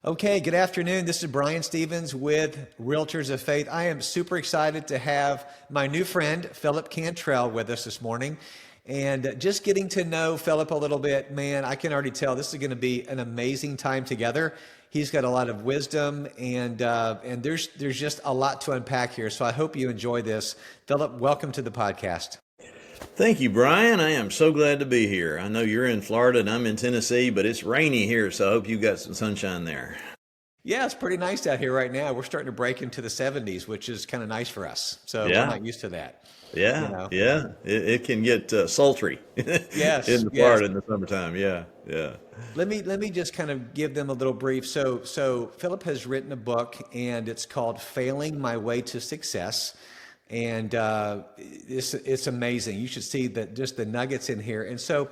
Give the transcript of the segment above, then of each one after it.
Okay, good afternoon. This is Brian Stevens with Realtors of Faith. I am super excited to have my new friend, Phillip Cantrell, with us this morning. And just getting to know Phillip a little bit, man, I can already tell this is going to be an amazing time together. He's got a lot of wisdom, and there's just a lot to unpack here. So I hope you enjoy this. Phillip, welcome to the podcast. Thank you, Brian. I am so glad to be here. I know you're in Florida and I'm in Tennessee, but it's rainy here, so I hope you got some sunshine there. Yeah, it's pretty nice out here right now. We're starting to break into the 70s, which is kind of nice for us. So we're Yeah, not used to that, you yeah, know. yeah. It can get sultry in Yes, the yes. Florida in the summertime. Yeah, yeah. Let me just kind of give them a little brief. So Philip has written a book, and it's called "Failing My Way to Success," and it's amazing. You should see that just the nuggets in here. And so,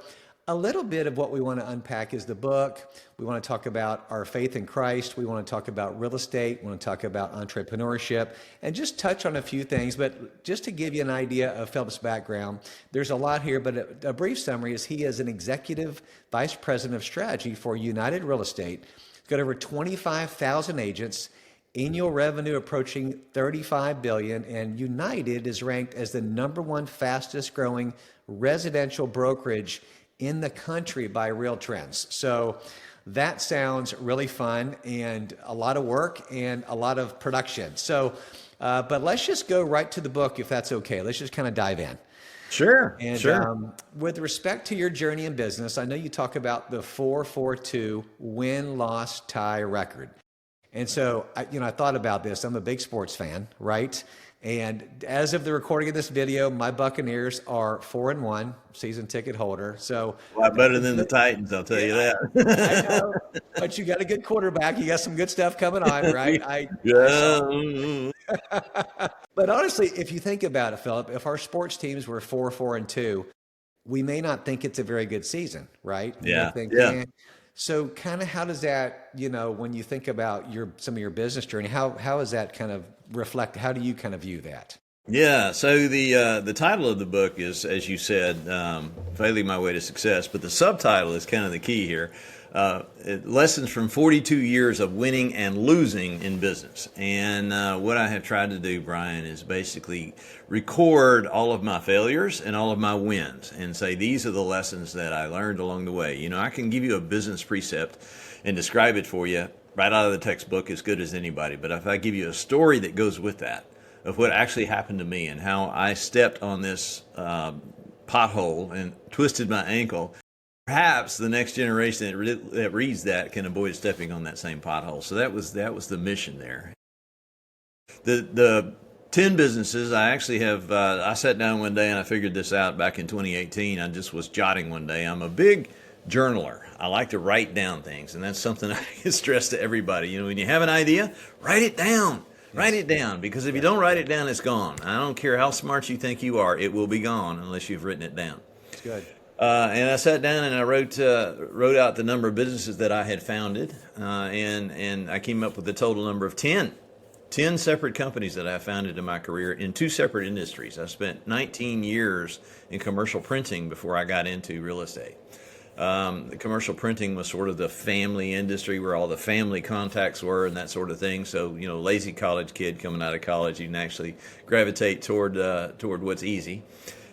a little bit of what we want to unpack is the book. We want to talk about our faith in Christ. We want to talk about real estate. We want to talk about entrepreneurship and just touch on a few things. But just to give you an idea of Philip's background, there's a lot here, but a brief summary is he is an executive vice president of strategy for United Real Estate. He's got over 25,000 agents, annual revenue approaching 35 billion, and United is ranked as the number one fastest growing residential brokerage in the country by Real Trends. So that sounds really fun and a lot of work and a lot of production. So, but let's just go right to the book if that's okay. Let's just kind of dive in. Sure, And sure. with respect to your journey in business, I know you talk about the 4-4-2 win-loss-tie record. And so, I thought about this. I'm a big sports fan, right? And as of the recording of this video, my Buccaneers are 4-1, season ticket holder. So, A lot better than the Titans, I'll tell you yeah, I that. know, but you got a good quarterback. You got some good stuff coming on, right? I saw. Yeah. Mm, But honestly, if you think about it, Philip, if our sports teams were 4-4-2, we may not think it's a very good season, right? We may yeah, think, yeah. So kind of how does that, when you think about some of your business journey, how is that kind of reflect? How do you kind of view that? Yeah, so the title of the book is, as you said, "Failing My Way to Success," but the subtitle is kind of the key here. Lessons from 42 years of winning and losing in business. And what I have tried to do, Brian, is basically record all of my failures and all of my wins and say, these are the lessons that I learned along the way. I can give you a business precept and describe it for you right out of the textbook as good as anybody. But if I give you a story that goes with that, of what actually happened to me and how I stepped on this pothole and twisted my ankle, perhaps the next generation that reads that can avoid stepping on that same pothole. So that was the mission there. The 10 businesses I actually have. I sat down one day and I figured this out back in 2018. I just was jotting one day. I'm a big journaler. I like to write down things, and that's something I can stress to everybody. When you have an idea, write it down. Write it down, because if you don't write it down, it's gone. I don't care how smart you think you are, it will be gone unless you've written it down. It's good. And I sat down and I wrote out the number of businesses that I had founded, and I came up with a total number of 10 separate companies that I founded in my career in two separate industries. I spent 19 years in commercial printing before I got into real estate. The commercial printing was sort of the family industry where all the family contacts were and that sort of thing. So, lazy college kid coming out of college, you can actually gravitate toward what's easy.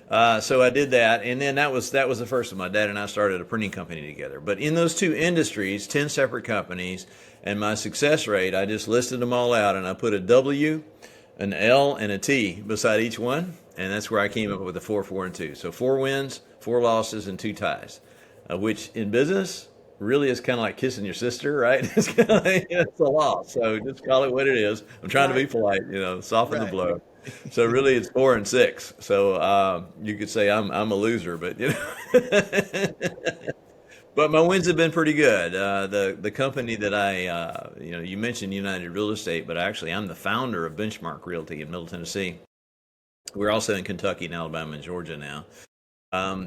So I did that, and then that was the first one. My dad and I started a printing company together. But in those two industries, 10 separate companies, and my success rate, I just listed them all out, and I put a W, an L, and a T beside each one, and that's where I came up with the 4-4-2. So 4 wins, 4 losses, and 2 ties. Which in business really is kind of like kissing your sister, right? It's kind of like, it's a loss. So just call it what it is. I'm trying to be Right, polite, soften the right. blow. So really it's 4 and 6. So you could say I'm a loser, but but my wins have been pretty good. The company that you mentioned United Real Estate, but actually I'm the founder of Benchmark Realty in Middle Tennessee. We're also in Kentucky and Alabama and Georgia now.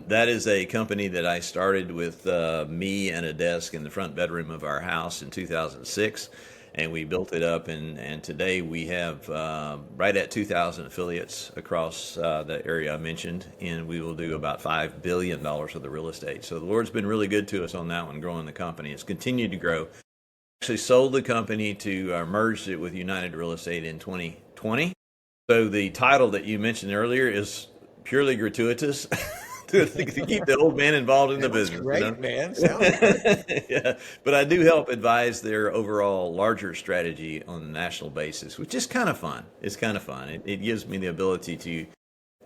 That is a company that I started with me and a desk in the front bedroom of our house in 2006, and we built it up, and today we have right at 2,000 affiliates across the area I mentioned, and we will do about $5 billion worth of the real estate. So the Lord's been really good to us on that one, growing the company. It's continued to grow. actually sold the company to merged it with United Real Estate in 2020. So the title that you mentioned earlier is purely gratuitous to keep the old man involved in the Sounds business. great, man. Sounds great. Yeah, but I do help advise their overall larger strategy on a national basis, which is kind of fun. It's kind of fun. It gives me the ability to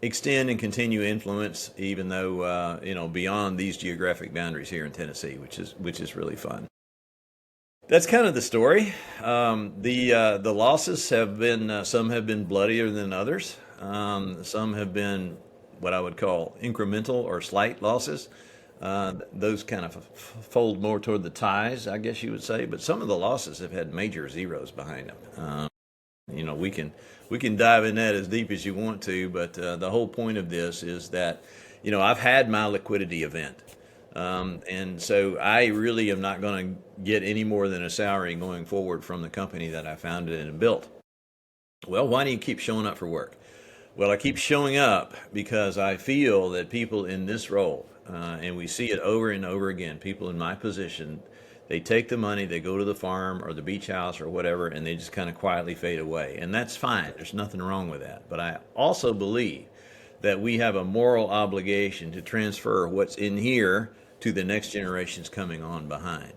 extend and continue influence, even though beyond these geographic boundaries here in Tennessee, which is really fun. That's kind of the story. The losses have been some have been bloodier than others. Some have been what I would call incremental or slight losses. Those kind of fold more toward the ties, I guess you would say. But some of the losses have had major zeros behind them. We can dive in that as deep as you want to, but the whole point of this is that I've had my liquidity event. And so I really am not going to get any more than a salary going forward from the company that I founded and built. Well, why do you keep showing up for work? Well, I keep showing up because I feel that people in this role, and we see it over and over again, people in my position, they take the money, they go to the farm or the beach house or whatever, and they just kind of quietly fade away. And that's fine. There's nothing wrong with that. But I also believe that we have a moral obligation to transfer what's in here to the next generations coming on behind.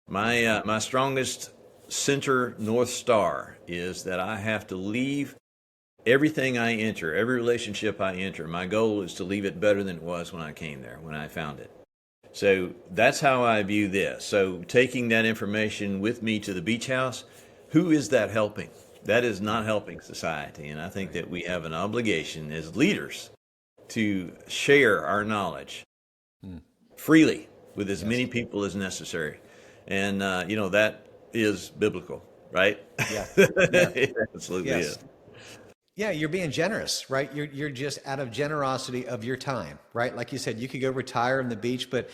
My strongest center North Star is that I have to leave everything I enter, every relationship I enter. My goal is to leave it better than it was when I came there, when I found it. So that's how I view this. So taking that information with me to the beach house, who is that helping? That is not helping society. And I think that we have an obligation as leaders to share our knowledge freely with as many people as necessary. And, that is biblical, right? Yeah. It absolutely Yes. is. Yeah, you're being generous, right? You're just out of generosity of your time, right? Like you said, you could go retire on the beach, but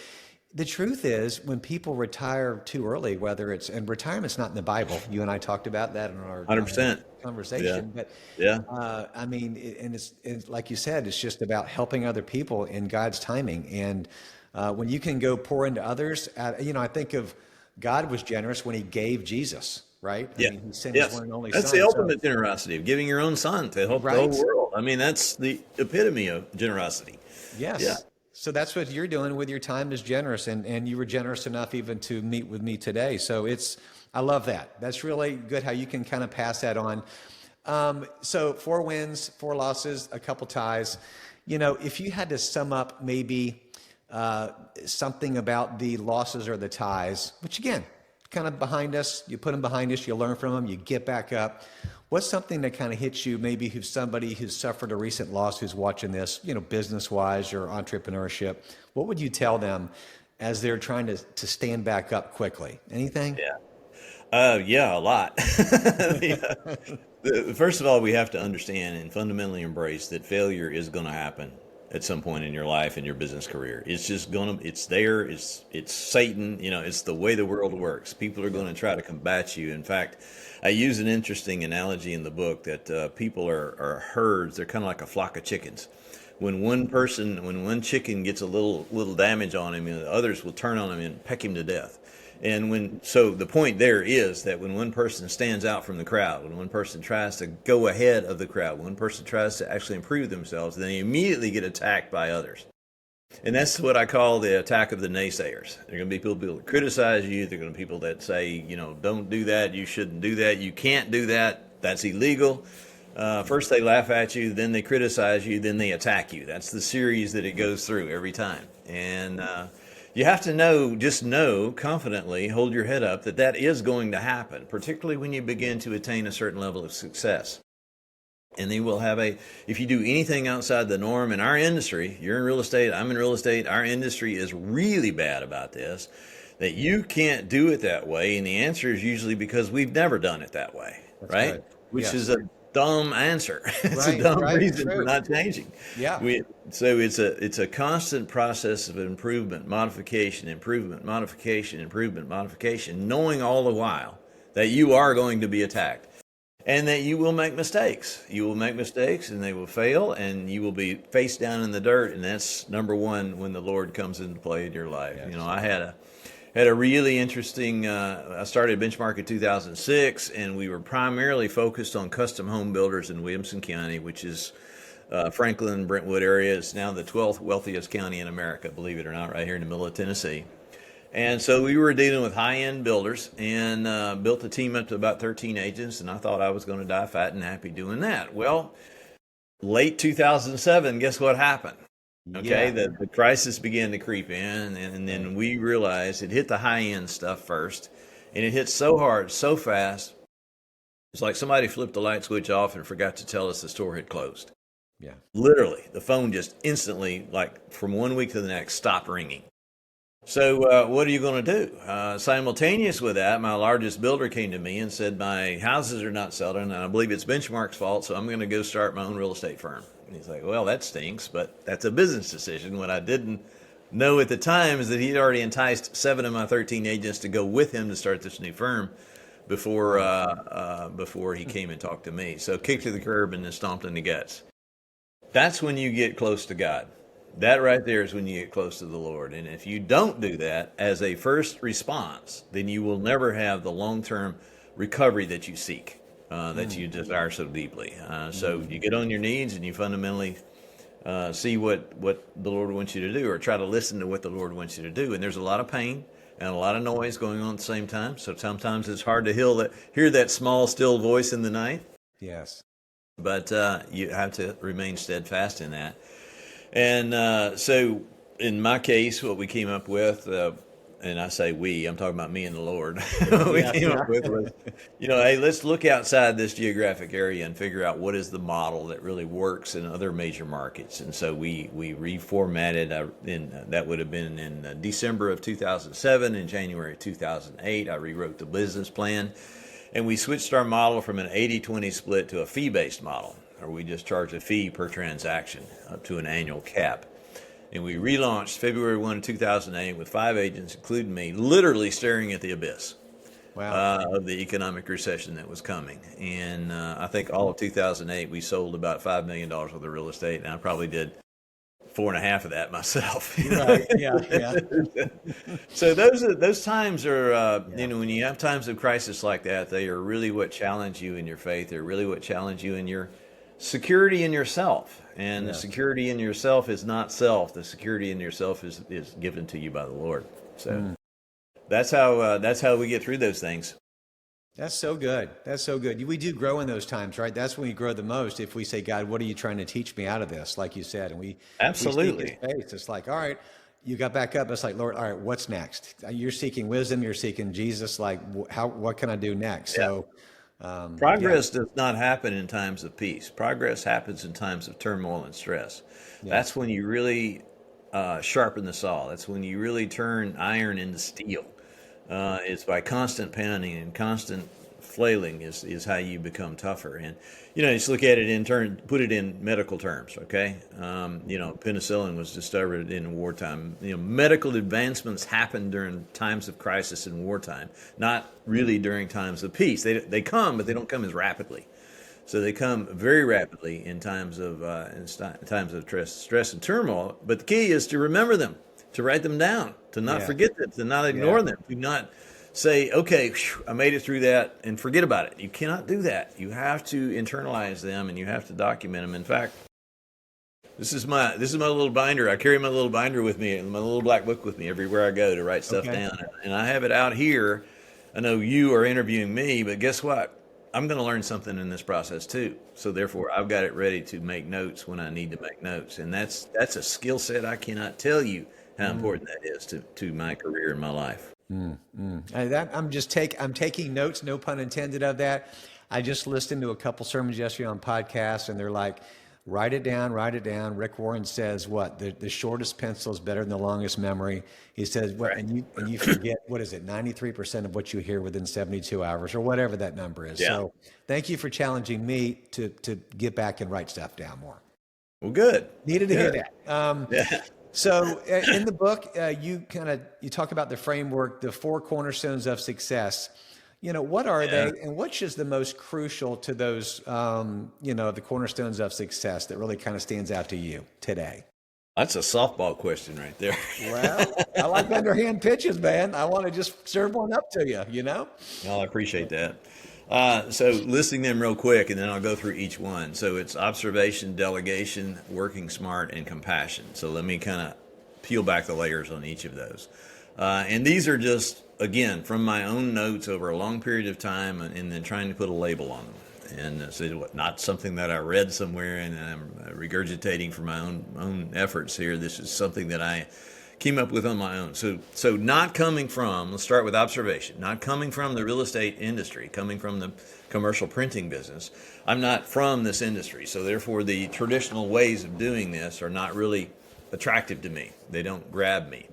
the truth is when people retire too early, and retirement's not in the Bible. You and I talked about that in our 100%. conversation, Yeah. but Yeah. it's like you said, it's just about helping other people in God's timing. And when you can go pour into others, I think of God was generous when he gave Jesus, right? Yeah. I mean, he sent his Yes. one and only That's son. the So, ultimate generosity of giving your own son to help the right? whole world. I mean, that's the epitome of generosity. Yes. Yeah. So that's what you're doing with your time is generous. And you were generous enough even to meet with me today. So I love that. That's really good how you can kind of pass that on. So 4 wins, 4 losses, a couple ties. If you had to sum up maybe something about the losses or the ties, which again, kind of behind us, you put them behind us, you learn from them, you get back up. What's something that kind of hits you, maybe who's somebody who's suffered a recent loss, who's watching this, business-wise or entrepreneurship? What would you tell them as they're trying to stand back up quickly? Anything? Yeah, a lot. First of all, we have to understand and fundamentally embrace that failure is going to happen at some point in your life and your business career. It's just it's there. It's Satan. It's the way the world works. People are going to try to combat you. In fact, I use an interesting analogy in the book that people are herds. They're kind of like a flock of chickens. When one chicken gets a little damage on him, the others will turn on him and peck him to death. So the point there is that when one person stands out from the crowd, when one person tries to go ahead of the crowd, when one person tries to actually improve themselves, then they immediately get attacked by others. And that's what I call the attack of the naysayers. There are going to be people that criticize you. There are going to be people that say, don't do that. You shouldn't do that. You can't do that. That's illegal. First they laugh at you, then they criticize you, then they attack you. That's the series that it goes through every time. And you have to know confidently, hold your head up that is going to happen, particularly when you begin to attain a certain level of success. And they will have if you do anything outside the norm in our industry, you're in real estate, I'm in real estate, our industry is really bad about this, that you can't do it that way. And the answer is usually because we've never done it that way, That's right? Which Yes. is a dumb answer. It's Right, a dumb right, reason true. for not changing. Yeah. So it's a constant process of improvement, modification, improvement, modification, improvement, modification, knowing all the while that you are going to be attacked and that you will make mistakes. You will make mistakes and they will fail and you will be face down in the dirt. And that's number one when the Lord comes into play in your life. Yes. I had had a really interesting. I started Benchmark in 2006, and we were primarily focused on custom home builders in Williamson County, which is Franklin, Brentwood area. It's now the 12th wealthiest county in America, believe it or not, right here in the middle of Tennessee. And so we were dealing with high-end builders and built a team up to about 13 agents, and I thought I was going to die fat and happy doing that. Well, late 2007, guess what happened? Okay, Yeah. the crisis began to creep in, and then we realized it hit the high-end stuff first, and it hit so hard, so fast. It's like somebody flipped the light switch off and forgot to tell us the store had closed. Yeah. Literally, the phone just instantly, like from one week to the next, stopped ringing. So what are you going to do? Simultaneous with that, my largest builder came to me and said, my houses are not selling, and I believe it's Benchmark's fault, so I'm going to go start my own real estate firm. And he's like, well, that stinks, but that's a business decision. What I didn't know at the time is that he'd already enticed 7 of my 13 agents to go with him to start this new firm before he came and talked to me. So kicked to the curb and then stomped in the guts. That's when you get close to God. That right there is when you get close to the Lord. And if you don't do that as a first response, then you will never have the long-term recovery that you seek, that you desire so deeply. So you get on your knees and you fundamentally see what the Lord wants you to do, or try to listen to what the Lord wants you to do. And there's a lot of pain and a lot of noise going on at the same time. So sometimes it's hard to hear that small, still voice in the night. Yes. But you have to remain steadfast in that. And so in my case, what we came up with, and I say we, I'm talking about me and the Lord, what we came up with was, hey, let's look outside this geographic area and figure out what is the model that really works in other major markets. And so we reformatted, that would have been in December of 2007. In January of 2008, I rewrote the business plan. And we switched our model from an 80-20 split to a fee-based model, or we just charge a fee per transaction up to an annual cap. And we relaunched February 1, 2008 with 5 agents, including me, literally staring at the abyss of the economic recession that was coming. And I think all of 2008, we sold about $5 million worth of real estate, and I probably did 4.5 of that myself. Right. Yeah. So those times are, when you have times of crisis like that, they are really what challenge you in your faith. They're really what challenge you in your security in yourself. And the security in yourself is not self. The security in yourself is given to you by the Lord. So that's how we get through those things. That's so good. That's so good. We do grow in those times, right? That's when we grow the most. If we say, God, what are you trying to teach me out of this? Like you said, and we Absolutely. seek His face. It's like, all right, you got back up. It's like, Lord, all right, what's next? You're seeking wisdom. You're seeking Jesus. Like, what can I do next? Yeah. So Progress does not happen in times of peace. Progress happens in times of turmoil and stress. Yeah. That's when you really sharpen the saw. That's when you really turn iron into steel. It's by constant pounding and constant flailing is how you become tougher. And just look at it put it in medical terms. Okay, penicillin was discovered in wartime. Medical advancements happen during times of crisis and wartime, not really during times of peace. They come, but they don't come as rapidly. So they come very rapidly in times of stress and turmoil. But the key is to remember them, to write them down, to not forget them, to not ignore them, to not say, okay, I made it through that and forget about it. You cannot do that. You have to internalize them and you have to document them. In fact, this is my little binder. I carry my little binder with me, my little black book with me everywhere I go to write stuff down. And I have it out here. I know you are interviewing me, but guess what? I'm going to learn something in this process too. So therefore, I've got it ready to make notes when I need to make notes. And that's a skill set I cannot tell you how important that is to my career and my life. I'm taking notes, no pun intended of that. I just listened to a couple sermons yesterday on podcasts, and they're like, write it down. Rick Warren says, what? The shortest pencil is better than the longest memory. He says, and you forget, what is it, 93% of what you hear within 72 hours, or whatever that number is. Yeah. So thank you for challenging me to get back and write stuff down more. Well, good. Needed to hear that. Yeah. So in the book, you talk about the framework, the 4 cornerstones of success. What are they, and which is the most crucial to those, the cornerstones of success that really kind of stands out to you today? That's a softball question right there. Well, I like underhand pitches, man. I want to just serve one up to you, you know? Well, I appreciate that. So listing them real quick, and then I'll go through each one. So it's observation, delegation, working smart, and compassion. So let me kind of peel back the layers on each of those. And these are just, again, from my own notes over a long period of time, and then trying to put a label on them. And so not something that I read somewhere and I'm regurgitating from my own efforts here. This is something that I came up with on my own. So not coming from, let's start with observation, not coming from the real estate industry, coming from the commercial printing business. I'm not from this industry. So therefore the traditional ways of doing this are not really attractive to me. They don't grab me.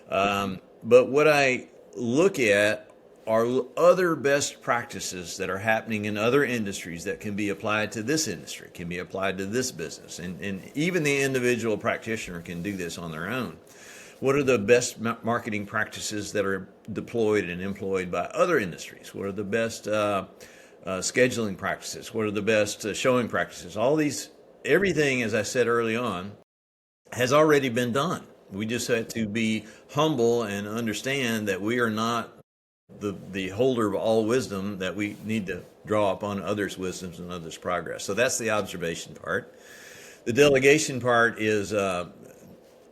But what I look at are other best practices that are happening in other industries that can be applied to this industry, can be applied to this business. And even the individual practitioner can do this on their own. What are the best marketing practices that are deployed and employed by other industries? What are the best scheduling practices? What are the best showing practices? All these, everything, as I said early on, has already been done. We just have to be humble and understand that we are not the holder of all wisdom, that we need to draw upon others' wisdoms and others' progress. So that's the observation part. The delegation part is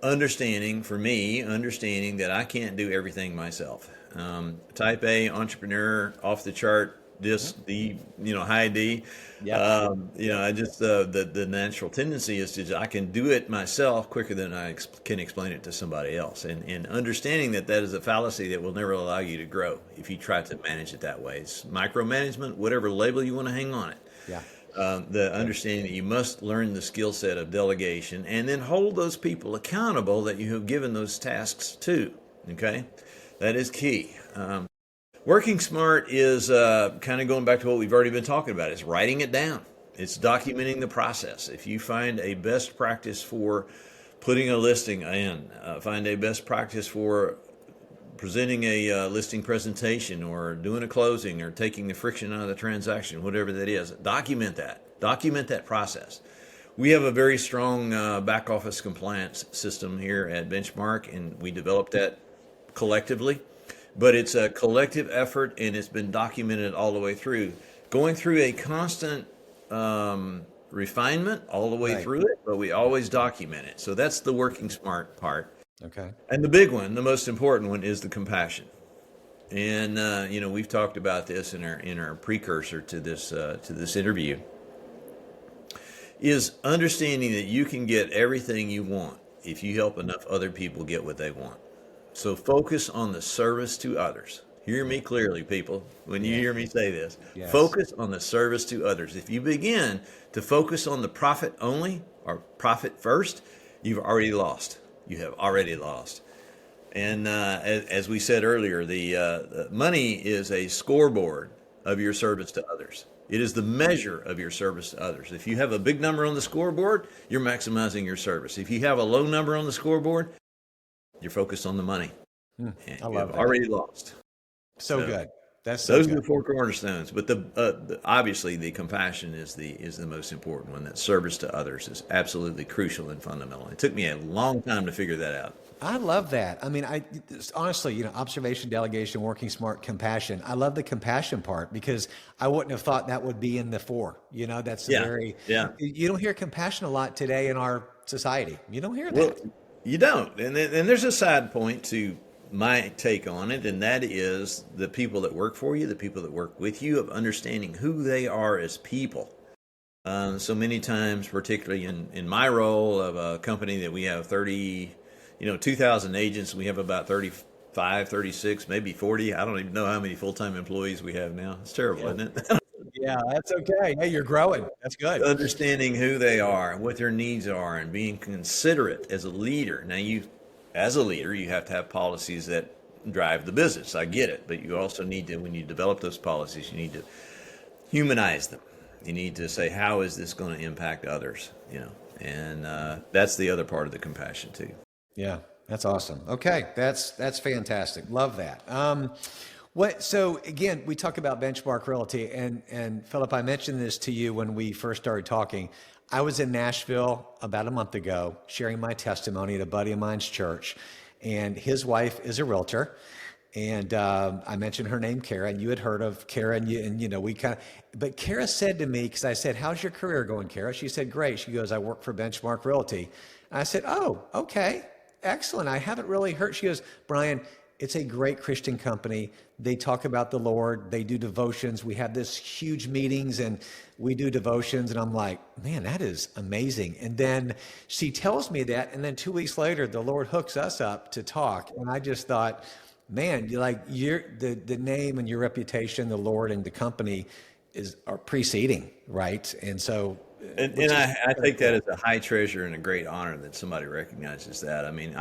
understanding that I can't do everything myself. Type A entrepreneur, off the chart, high D. Yeah. I just the natural tendency is to I can do it myself quicker than I can explain it to somebody else, and understanding that is a fallacy that will never allow you to grow if you try to manage it that way. It's micromanagement, whatever label you want to hang on it. Yeah. The understanding that you must learn the skill set of delegation and then hold those people accountable that you have given those tasks to. Okay, that is key. Working smart is kind of going back to what we've already been talking about. It's writing it down. It's documenting the process. If you find a best practice for putting a listing in, find a best practice for presenting a listing presentation or doing a closing or taking the friction out of the transaction, whatever that is, document that. Document that process. We have a very strong back office compliance system here at Benchmark, and we developed that collectively. But it's a collective effort, and it's been documented all the way through, going through a constant refinement all the way through it, but we always document it. So that's the working smart part. Okay. And the big one, the most important one, is the compassion. And we've talked about this in our precursor to this interview. Is understanding that you can get everything you want if you help enough other people get what they want. So focus on the service to others. Hear me clearly, people, when you hear me say this. Yes. Focus on the service to others. If you begin to focus on the profit only or profit first, you've already lost. You have already lost. And as we said earlier, the money is a scoreboard of your service to others. It is the measure of your service to others. If you have a big number on the scoreboard, you're maximizing your service. If you have a low number on the scoreboard, you're focused on the money. And I love you have that. already lost. So good. That's so Those good. are the four cornerstones. But obviously the compassion is the most important one. That service to others is absolutely crucial and fundamental. It took me a long time to figure that out. I love that. I mean, honestly, observation, delegation, working smart, compassion. I love the compassion part because I wouldn't have thought that would be in the four. That's you don't hear compassion a lot today in our society. You don't hear that. Well, you don't. And there's a side point to my take on it, and that is the people that work for you, the people that work with you, of understanding who they are as people. So many times, particularly in my role of a company that we have 2,000 agents, we have about 35, 36, maybe 40. I don't even know how many full-time employees we have now. It's terrible, isn't it? Yeah, that's okay. Hey, you're growing. That's good. Understanding who they are, what their needs are, and being considerate as a leader. Now, as a leader, you have to have policies that drive the business. I get it. But you also need to, when you develop those policies, you need to humanize them. You need to say, how is this going to impact others? And that's the other part of the compassion too. Yeah, that's awesome. Okay, that's fantastic. Love that. So again, we talk about Benchmark Realty, and Philip, I mentioned this to you when we first started talking. I was in Nashville about a month ago sharing my testimony at a buddy of mine's church, and his wife is a realtor. And I mentioned her name, Kara, and you had heard of Kara, and we kind of, but Kara said to me, because I said, how's your career going, Kara? She said, great. She goes, I work for Benchmark Realty. And I said, oh, okay, excellent. I haven't really heard. She goes, Brian, it's a great Christian company. They talk about the Lord. They do devotions. We have this huge meetings and we do devotions. And I'm like, man, that is amazing. And then she tells me that. And then 2 weeks later, the Lord hooks us up to talk. And I just thought, man, the name and your reputation, the Lord and the company are preceding, right? And so, and I take that as a high treasure and a great honor that somebody recognizes that. I mean,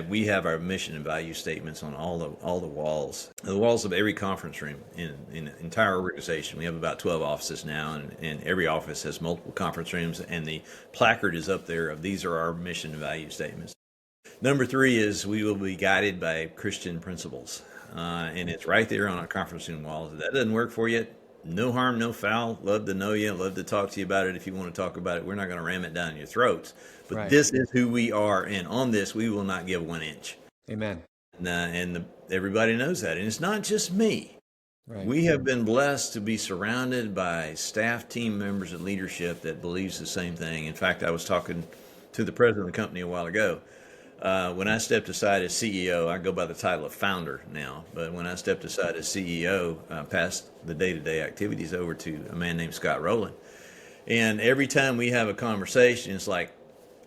we have our mission and value statements on all the walls of every conference room in the entire organization. We have about 12 offices now, and every office has multiple conference rooms, and the placard is up there of these are our mission and value statements. Number 3 is we will be guided by Christian principles, and it's right there on our conference room walls. If that doesn't work for you, no harm, no foul. Love to know you. Love to talk to you about it. If you want to talk about it, we're not going to ram it down your throats. But right. This is who we are, and on this, we will not give 1 inch. Amen. Everybody knows that, and it's not just me. Right. We have been blessed to be surrounded by staff, team members, and leadership that believes the same thing. In fact, I was talking to the president of the company a while ago. When I stepped aside as CEO, I go by the title of founder now, but when I stepped aside as CEO, I passed the day-to-day activities over to a man named Scott Rowland. And every time we have a conversation, it's like,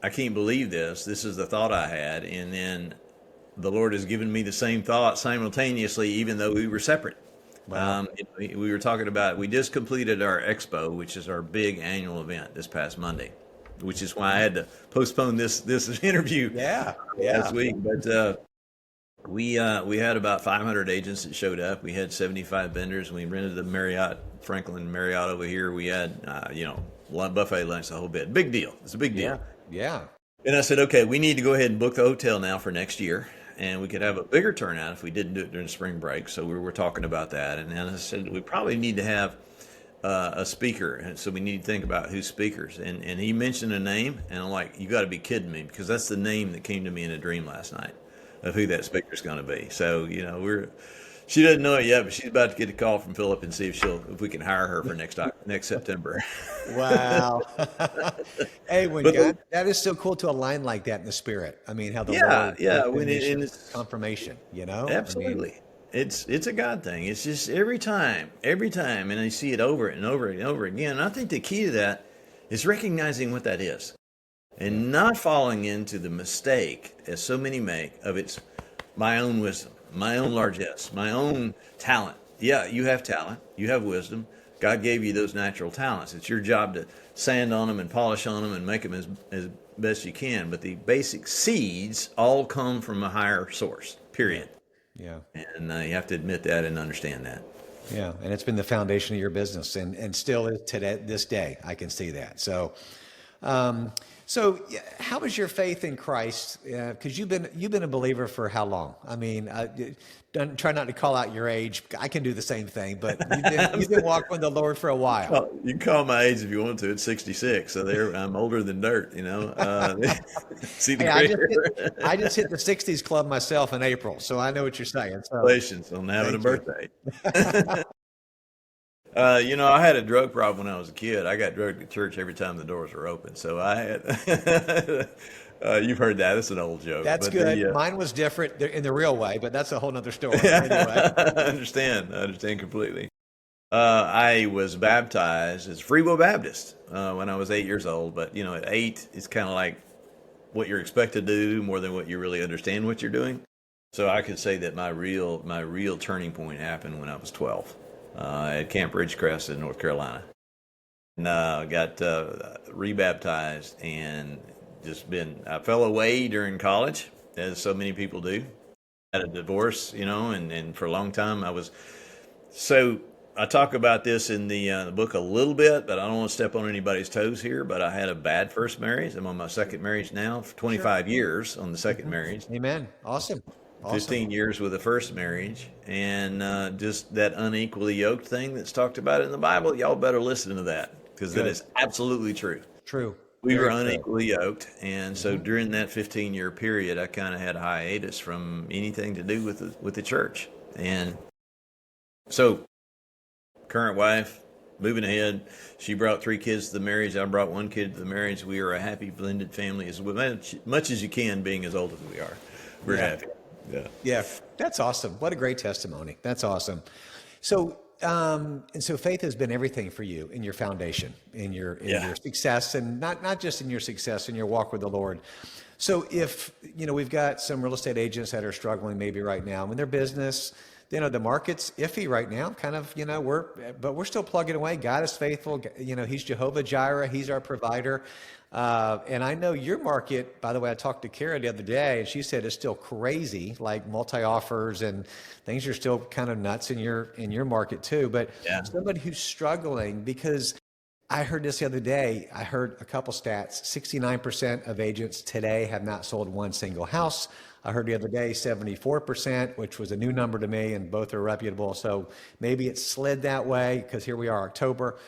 I can't believe this. This is the thought I had. And then the Lord has given me the same thought simultaneously, even though we were separate. Wow. We were talking about, we just completed our expo, which is our big annual event this past Monday, which is why I had to postpone this interview last week. But we had about 500 agents that showed up. We had 75 vendors. We rented the Franklin Marriott over here. We had buffet lunch, the whole bit. Big deal. It's a big deal. Yeah. And I said, okay, we need to go ahead and book the hotel now for next year. And we could have a bigger turnout if we didn't do it during spring break. So we were talking about that. And then I said, we probably need to have a speaker, and so we need to think about who's speakers. And he mentioned a name, and I'm like, you got to be kidding me, because that's the name that came to me in a dream last night of who that speaker's going to be. So she doesn't know it yet, but she's about to get a call from Phillip and see if we can hire her for next September. Wow. Hey, that is so cool to align like that in the spirit. I mean, how the Lord when it's confirmation, absolutely. It's a God thing. It's just every time, and I see it over and over and over again. And I think the key to that is recognizing what that is, and not falling into the mistake, as so many make, of it's my own wisdom, my own largesse, my own talent. Yeah, you have talent, you have wisdom. God gave you those natural talents. It's your job to sand on them and polish on them and make them as best you can. But the basic seeds all come from a higher source, period. Yeah. And you have to admit that and understand that. Yeah. And it's been the foundation of your business and still is today, this day. I can see that. So, how is your faith in Christ? Because you've been a believer for how long? I mean, try not to call out your age. I can do the same thing, but you've been walking with the Lord for a while. Well, you can call my age if you want to. It's 66, so I'm older than dirt. See the I just hit the 60s club myself in April, so I know what you're saying. So, congratulations on having a birthday. I had a drug problem when I was a kid. I got drugged to church every time the doors were open. So I had, you've heard that. It's an old joke. That's good. Mine was different in the real way, but that's a whole nother story. Anyway. I understand completely. I was baptized as Free Will Baptist when I was 8 years old. But, at 8, it's kind of like what you're expected to do more than what you really understand what you're doing. So I could say that my real turning point happened when I was 12. At Camp Ridgecrest in North Carolina. And got rebaptized and I fell away during college, as so many people do. Had a divorce, and for a long time I talk about this in the book a little bit, but I don't want to step on anybody's toes here, but I had a bad first marriage. I'm on my second marriage now for 25 years on the second marriage. Amen. Awesome. 15 years with the first marriage, and just that unequally yoked thing that's talked about in the Bible. Y'all better listen to that, because that is absolutely true. True. We were Very true. unequally yoked, and so Hmm. during that 15-year period, I kind of had a hiatus from anything to do with the church. And so, current wife, moving ahead, she brought 3 kids to the marriage. I brought 1 kid to the marriage. We are a happy blended family, as much as you can, being as old as we are. We're Yeah. happy. Yeah. Yeah. That's awesome. What a great testimony. That's awesome. So, and so faith has been everything for you in your foundation, in Yeah. your success, and not just in your success, in your walk with the Lord. So if, we've got some real estate agents that are struggling maybe right now in their business, the market's iffy right now, kind of, but we're still plugging away. God is faithful. He's Jehovah Jireh. He's our provider. And I know your market, by the way, I talked to Kara the other day and she said it's still crazy, like multi-offers and things are still kind of nuts in your market too. But Yeah. somebody who's struggling, because I heard this the other day. I heard a couple stats. 69% of agents today have not sold one single house. I heard the other day 74%, which was a new number to me, and both are reputable. So maybe it slid that way because here we are, October.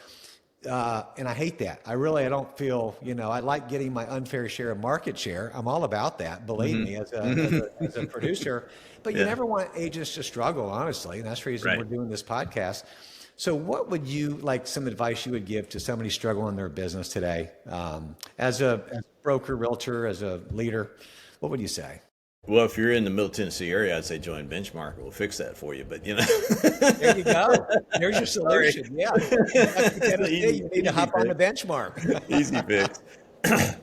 And I hate that. I don't feel, I like getting my unfair share of market share. I'm all about that, believe Hmm. me, as a producer. But you Yeah. never want agents to struggle, honestly. And that's the reason we're Right. doing this podcast. So what would you like some advice you would give to somebody struggling in their business today? As a broker, realtor, as a leader, what would you say? Well, if you're in the Middle Tennessee area, I'd say join Benchmark. We'll fix that for you. But There you go. There's your sorry, solution. Yeah. Come back to it's an Tennessee, you need to easy hop on the fix. benchmark. Easy fix.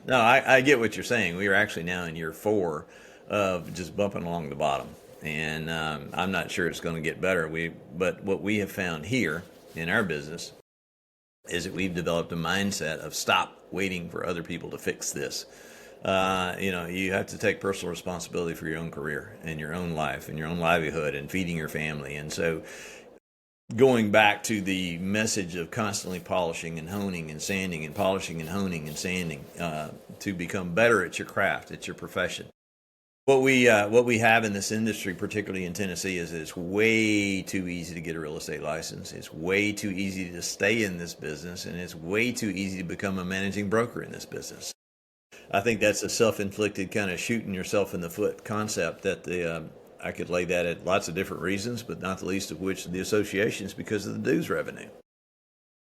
No, I get what you're saying. We are actually now in year 4 of just bumping along the bottom, and I'm not sure it's going to get better. But what we have found here in our business is that we've developed a mindset of stop waiting for other people to fix this. You have to take personal responsibility for your own career and your own life and your own livelihood and feeding your family. And so going back to the message of constantly polishing and honing and sanding and polishing and honing and sanding to become better at your craft, at your profession. What we have in this industry, particularly in Tennessee, is that it's way too easy to get a real estate license. It's way too easy to stay in this business, and it's way too easy to become a managing broker in this business. I think that's a self-inflicted kind of shooting yourself in the foot concept that I could lay that at lots of different reasons, but not the least of which the associations because of the dues revenue.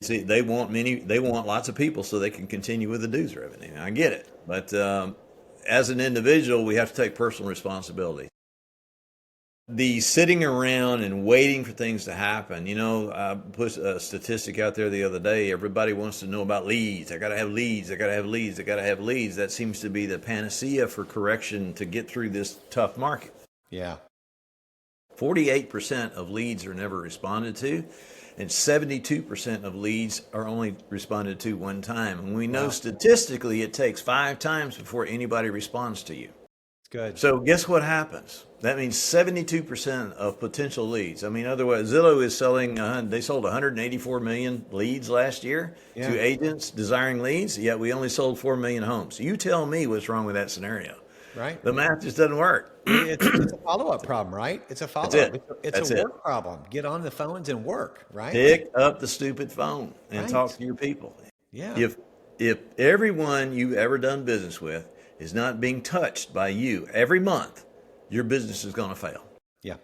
See, they want lots of people so they can continue with the dues revenue. I get it, but as an individual, we have to take personal responsibility. The sitting around and waiting for things to happen, I put a statistic out there the other day. Everybody wants to know about leads. I got to have leads. I got to have leads. I got to have leads. That seems to be the panacea for correction to get through this tough market. Yeah. 48% of leads are never responded to, and 72% of leads are only responded to one time. And we know statistically it takes 5 times before anybody responds to you. It's good. So guess what happens? That means 72% of potential leads. I mean, otherwise, Zillow is selling, they sold 184 million leads last year to agents desiring leads, yet we only sold 4 million homes. You tell me what's wrong with that scenario. Right. The math just doesn't work. It's a follow-up problem, right? It's a That's follow-up. it. It's That's a it. work problem. Get on the phones and work, right? Pick up the stupid phone and Right. talk to your people. Yeah. If everyone you've ever done business with is not being touched by you every month, your business is going to fail. Yeah.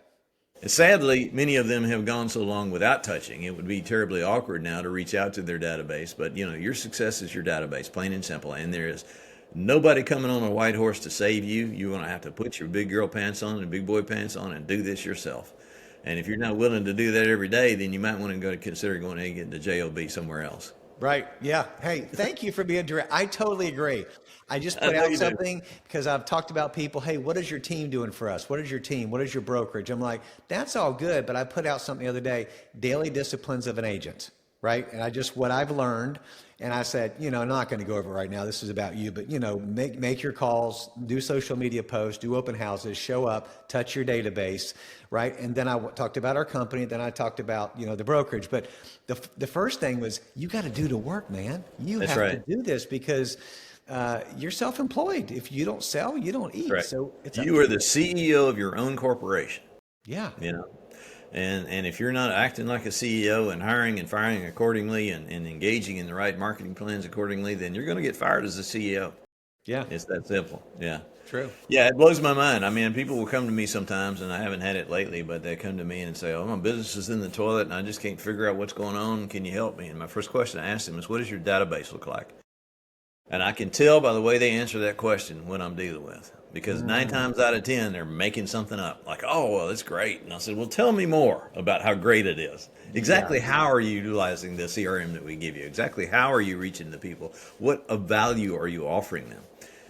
And sadly, many of them have gone so long without touching. It would be terribly awkward now to reach out to their database, but your success is your database, plain and simple. And there is nobody coming on a white horse to save you. You're going to have to put your big girl pants on and big boy pants on and do this yourself. And if you're not willing to do that every day, then you might want to consider going and getting the JOB somewhere else. Right. Yeah. Hey, thank you for being direct. I totally agree. I just put know out you do. something because I've talked about people. Hey, what is your team doing for us? What is your team? What is your brokerage? I'm like, that's all good. But I put out something the other day, daily disciplines of an agent. Right. And what I've learned. And I said, I'm not going to go over it right now. This is about you, but make your calls, do social media posts, do open houses, show up, touch your database, right? And then I talked about our company. Then I talked about the brokerage. But the first thing was you got to do the work, man. You That's have right. to do this because you're self-employed. If you don't sell, you don't eat. Right. So it's You are the CEO of your own corporation. yeah. And if you're not acting like a CEO and hiring and firing accordingly and engaging in the right marketing plans accordingly, then you're going to get fired as a CEO. Yeah, It's that simple. Yeah. true. Yeah, it blows my mind. I mean, people will come to me sometimes, and I haven't had it lately, but they come to me and say, "Oh, my business is in the toilet, and I just can't figure out what's going on. Can you help me?" And my first question I ask them is, "What does your database look like?" And I can tell by the way they answer that question what I'm dealing with. Because 9 times out of 10, they're making something up. Like, "Oh, well, it's great." And I said, "Well, tell me more about how great it is. Exactly Yeah. how are you utilizing the CRM that we give you? Exactly how are you reaching the people? What of value are you offering them?"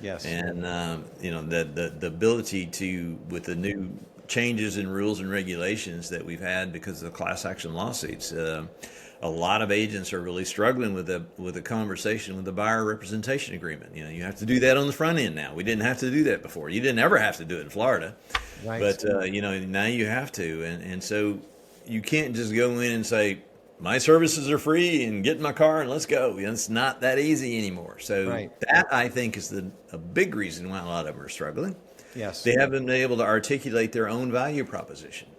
Yes. And the ability to, with the new changes in rules and regulations that we've had because of the class action lawsuits, a lot of agents are really struggling with the conversation with the buyer representation agreement. You have to do that on the front end now. We didn't have to do that before. You didn't ever have to do it in Florida, Right. but now you have to, and so you can't just go in and say, "My services are free and get in my car and let's go." It's not that easy anymore. So Right. that, I think, is a big reason why a lot of them are struggling. Yes. They haven't been able to articulate their own value proposition.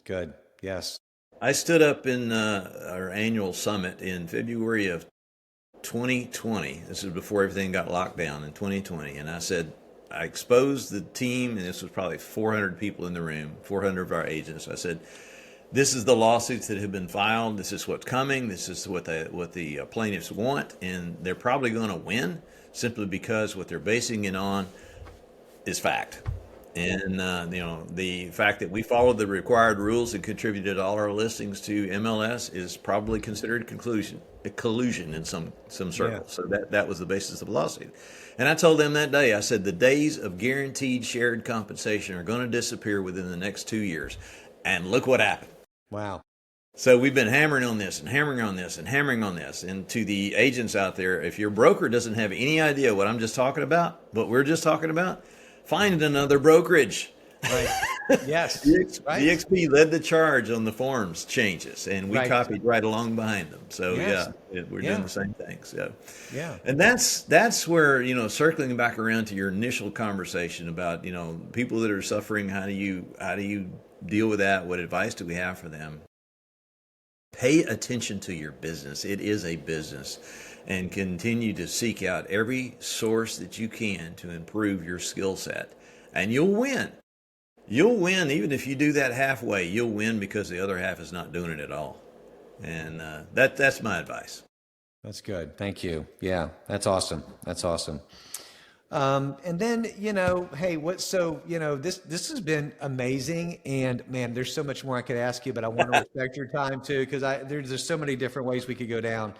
Good. Yes. I stood up in our annual summit in February of 2020. This is before everything got locked down in 2020. And I said, I exposed the team, and this was probably 400 people in the room, 400 of our agents. I said, "This is the lawsuits that have been filed. This is what's coming. This is what the plaintiffs want, and they're probably going to win simply because what they're basing it on is fact. And the fact that we followed the required rules and contributed all our listings to MLS is probably considered collusion in some circles." Yeah. So that was the basis of the lawsuit. And I told them that day, I said, the days of guaranteed shared compensation are going to disappear within the next 2 years. And look what happened. Wow. So we've been hammering on this and hammering on this and hammering on this. And to the agents out there, if your broker doesn't have any idea what I'm just talking about, what we're just talking about, find another brokerage. Right. Yes. Right. DXP led the charge on the forms changes, and we Right. copied right along behind them. So Yes. we're Yeah. doing the same thing. So Yeah. and that's where, circling back around to your initial conversation about, people that are suffering, how do you deal with that? What advice do we have for them? Pay attention to your business. It is a business, and continue to seek out every source that you can to improve your skill set, and you'll win. You'll win even if you do that halfway. You'll win because the other half is not doing it at all. And that's my advice. That's good. Thank you. Yeah, that's awesome. That's awesome. And then, hey, this has been amazing. And man, there's so much more I could ask you, but I want to respect your time too, because there's so many different ways we could go down.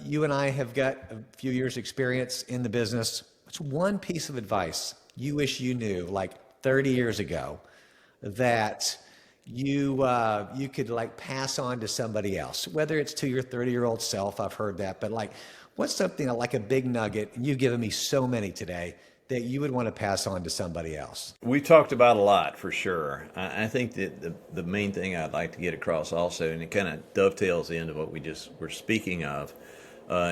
You and I have got a few years experience in the business. What's one piece of advice you wish you knew like 30 years ago that you could like pass on to somebody else, whether it's to your 30-year-old self? I've heard that, but like, what's something like a big nugget, and you've given me so many today, that you would want to pass on to somebody else? We talked about a lot for sure. I think that the main thing I'd like to get across also, and it kind of dovetails into what we just were speaking of,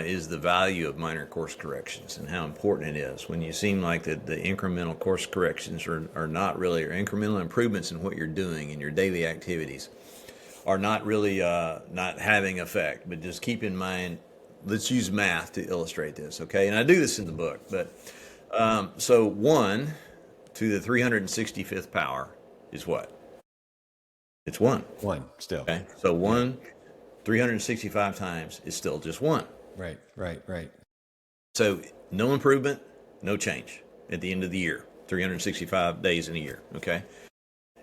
is the value of minor course corrections and how important it is when you seem like the incremental course corrections are not really, or incremental improvements in what you're doing in your daily activities are not really not having effect. But just keep in mind, let's use math to illustrate this, okay? And I do this in the book, but so 1 to the 365th power is what? It's 1. One still. Okay, so 1 365 times is still just 1. Right. So no improvement, no change at the end of the year, 365 days in a year, okay?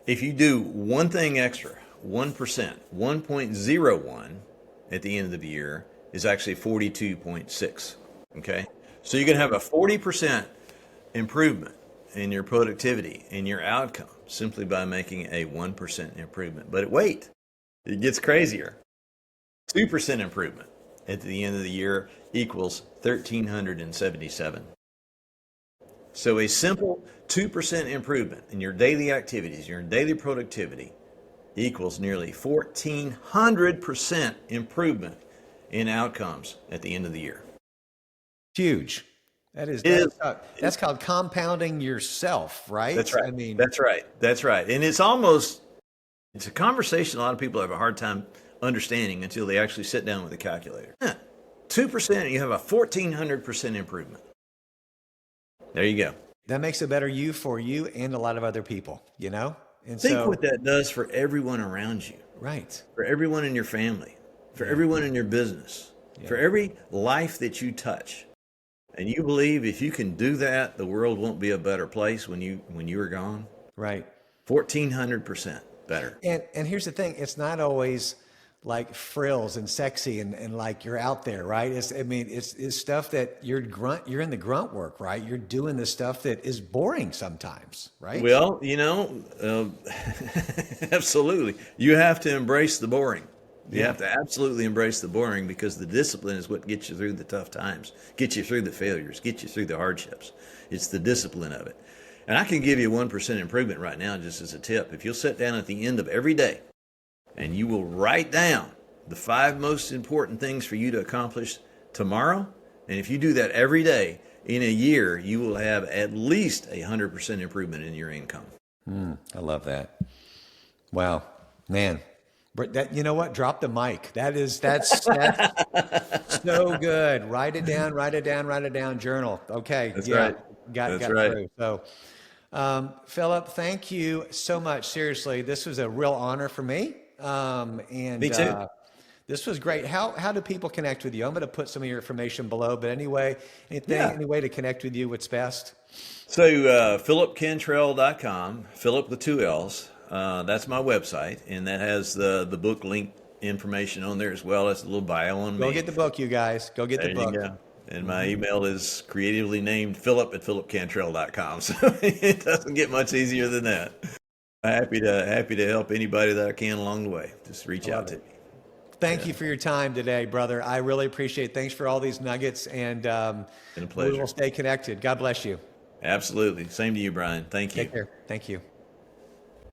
If you do one thing extra, 1%, 1.01 at the end of the year is actually 42.6, okay? So you can have a 40% improvement in your productivity and your outcome simply by making a 1% improvement. But wait, it gets crazier. 2% improvement at the end of the year equals 1,377. So a simple 2% improvement in your daily activities, your daily productivity, equals nearly 1,400% improvement in outcomes at the end of the year. Huge. That's called compounding yourself, right? That's right. I mean, That's right. And it's almost It's a conversation a lot of people have a hard time understanding until they actually sit down with a calculator. 2%, you have a 1,400% improvement. There you go. That makes a better you for you and a lot of other people, you know? And Think so, what that does for everyone around you, right. for everyone in your family, for everyone in your business, for every life that you touch. And you believe if you can do that, the world won't be a better place when you are gone. Right. 1,400% better. And here's the thing, it's not always like frills and sexy and like you're out there, right? It's stuff that you're in the grunt work, right? You're doing the stuff that is boring sometimes, right? Well, absolutely. You have to embrace the boring. You have to absolutely embrace the boring, because the discipline is what gets you through the tough times, gets you through the failures, gets you through the hardships. It's the discipline of it. And I can give you 1% improvement right now just as a tip. If you'll sit down at the end of every day and you will write down the 5 most important things for you to accomplish tomorrow, and if you do that every day, in a year, you will have at least 100% improvement in your income. I love that. Wow, man. That, you know what? Drop the mic. That's so good. Write it down, journal. Okay. That's yeah. right. Got That's right. through. So, Phillip, thank you so much. Seriously, this was a real honor for me. And Me too. this was great. How do people connect with you? I'm going to put some of your information below, but anyway, any way to connect with you, what's best? So, phillipcantrell.com, Phillip with 2 L's. That's my website, and that has the book link information on there as well. That's a little bio on me. Go get the book, you guys. Go get the book. There you go. And my email is creatively named Phillip at phillipcantrell.com. So it doesn't get much easier than that. Happy to help anybody that I can along the way. Just reach out to me. Thank you for your time today, brother. I really appreciate it. Thanks for all these nuggets, and Been a pleasure. we will stay connected. God bless you. Absolutely. Same to you, Brian. Thank you. Take care. Thank you.